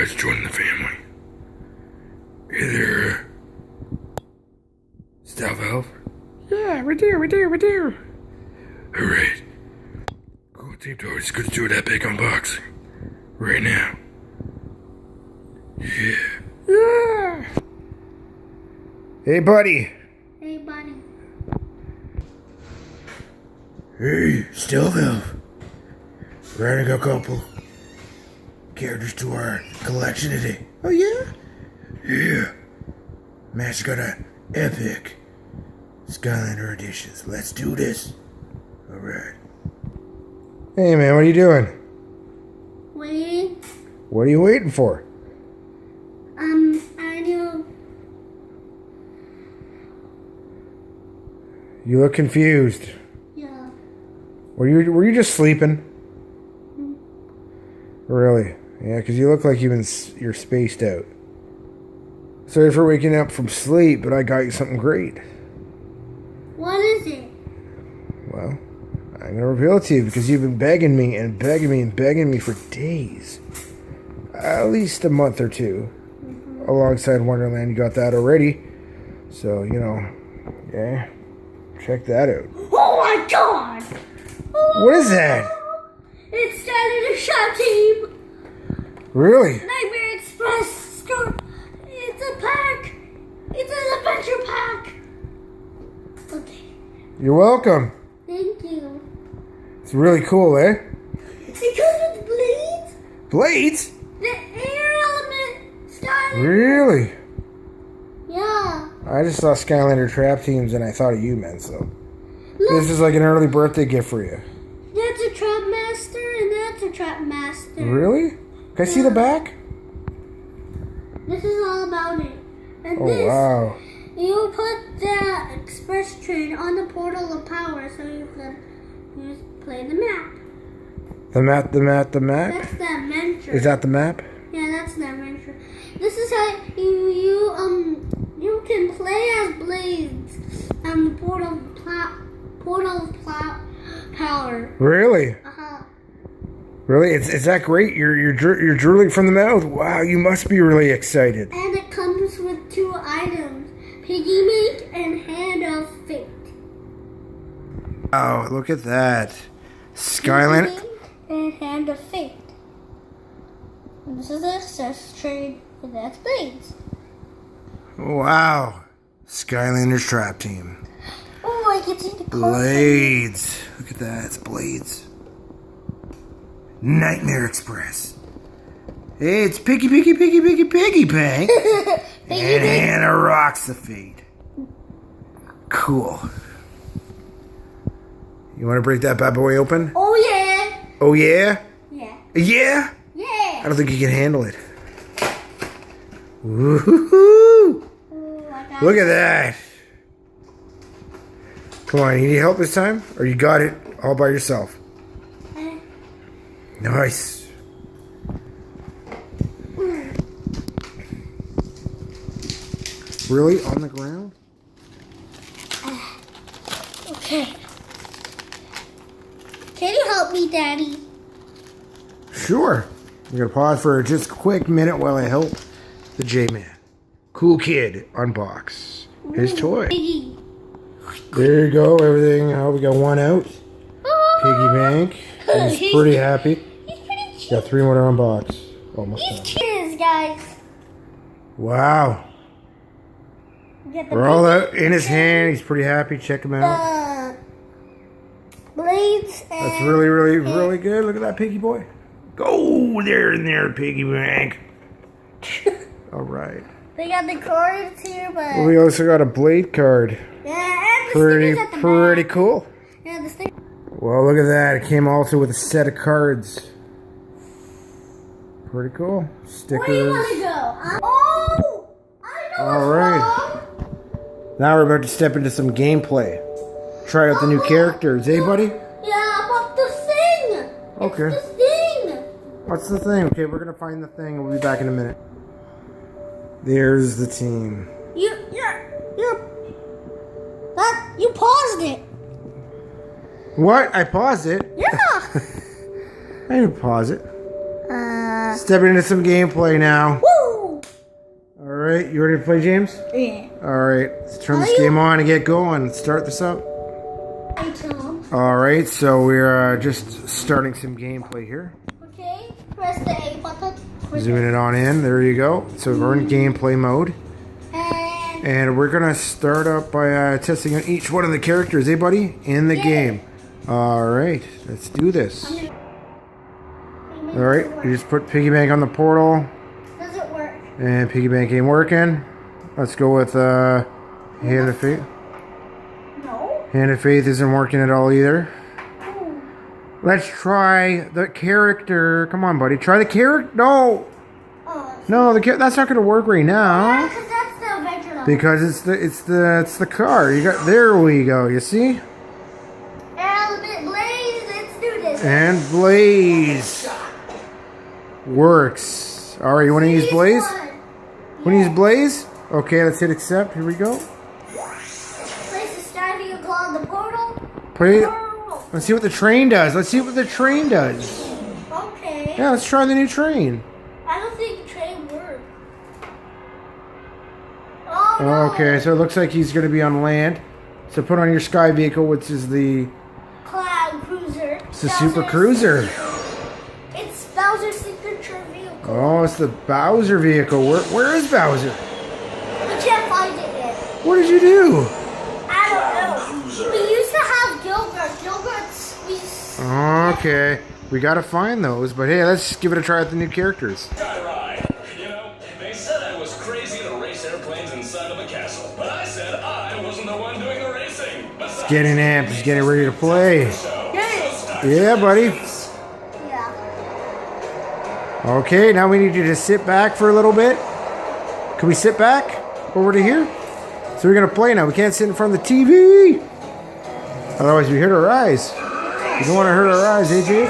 CoolteamToys joining the family. Hey there, Style Valve. Yeah, we do. Alright. CoolteamToys, let's do that big unboxing. Right now. Yeah. Hey, buddy. Hey, buddy. Hey, Style Valve. We're adding a couple characters to our collection today. Oh, yeah? Yeah. Matt's got a epic Skylander editions. Let's do this. Alright. Hey, man, what are you doing? Waiting. What are you waiting for? I know. You look confused. Yeah. Were you just sleeping? Really? Yeah, because you look like you're spaced out. Sorry for waking up from sleep, but I got you something great. What is it? Well, I'm going to reveal it to you because you've been begging me and begging me and begging me for days. At least a month or two. Alongside Wonderland, you got that already. So, yeah. Check that out. Oh my god! What is that? It's TRApTeAM. Really? Nightmare Express store. It's a pack. It's an adventure pack. Okay. You're welcome. Thank you. It's really cool, eh? It comes with blades. Blades? The air element style. Really? Yeah. I just saw Skylander TRApTeAMs and I thought of you, man, so. Look, This is like an early birthday gift for you. that's a trap master and that's a trap master. Really? Can I see the back? This is all about it. And Oh, this, wow. you put the express train on the portal of power so you can play the map. The map? That's the adventure. Is that the map? Yeah, that's the adventure. This is how you can play as Blades on the portal power. Really? Uh-huh. Really? It's that great? You're drooling from the mouth? Wow, you must be really excited. And it comes with 2 items, Piggy Mate and Hand of Fate. Oh, look at that. Skylander. Piggy Mate and Hand of Fate. And this is the access train, and that's Blades. Wow. Skylander's TRApTeAM. Oh, I can see the card. Blades. Look at that. It's Blades. Nightmare Express. Hey, it's Piggy Bank. And Hannah rocks the fate. Cool. You want to break that bad boy open? Oh, yeah. Oh, yeah? Yeah. Yeah? Yeah. I don't think you can handle it. Woohoo! Oh, I got Look at that. Come on, you need help this time? Or you got it all by yourself? it. Nice. Really? On the ground? Okay. Can you help me, Daddy? Sure. I'm going to pause for just a quick minute while I help the J-Man. Cool Kid unbox his toy. Piggy. There you go, everything. Oh, we got one out. Piggy Bank. He's pretty happy. He's pretty cute. Got 3 more to unbox. Almost done. Cheers, guys. Wow. Get the We're all out in his hand. He's pretty happy. Check him out. Blades and That's really good. Look at that piggy boy. Go there in there, Piggy Bank. All right. they got the cards here, but Well, we also got a blade card. yeah, and the stickers at the Pretty back. cool. Yeah, the sticker. Well, look at that. It came also with a set of cards. Pretty cool. Stickers. Where do you want to go? Oh, I know All what's right. wrong. Now we're about to step into some gameplay. Try out the new characters. Hey, buddy? Yeah, but the thing. Okay. It's the thing. What's the thing? Okay, we're going to find the thing and we'll be back in a minute. There's the team. You paused it. What? I paused it? Yeah. I didn't pause it. Stepping into some gameplay now. Woo! Alright, you ready to play, James? Yeah. Alright, let's turn this game on and get going. Let's start this up. Hey, Tom. Alright, so we're just starting some gameplay here. Okay, press the A button. Zooming it on in. There you go. So we're in gameplay mode. And And we're going to start up by testing on each one of the characters, eh, buddy? In the game. Alright, let's do this. Alright, you just put piggy bank on the portal. does it work? And piggy bank ain't working. Let's go with Hand of Faith. No. Hand of Faith isn't working at all either. Ooh. Let's try the character. Come on, buddy. Try the character. No. No, that's not going to work right now. Because that's the adventure level. Because it's the car. You got there we go. You see? And Blaze, let's do this. And Blaze works. All right, you want to use Blaze? Want to use Blaze? Okay, let's hit accept. Here we go. Place the star vehicle on the portal. Play. Oh, Let's see what the train does. Let's see what the train does. okay. Yeah, let's try the new train. I don't think train works. Oh, no. Okay, so it looks like he's going to be on land. So put on your sky vehicle, which is the Cloud Cruiser. it's the Super Cruiser. It's Bowser's signature vehicle. Oh, it's the Bowser vehicle. Where is Bowser? We can't find it yet. What did you do? I don't know. We used to have Gilbert. Okay, we got to find those. But hey, let's give it a try with the new characters. Right. You know, they said I was crazy to race airplanes inside of a castle, but I said I wasn't the one doing the racing. Besides, Getting amped, just getting ready to play. so Yeah, buddy. Yeah. Okay, now we need you to sit back for a little bit. Can we sit back over to here? So we're gonna play now. We can't sit in front of the TV. Otherwise, we hurt our eyes. You don't want to hurt our eyes, AJ.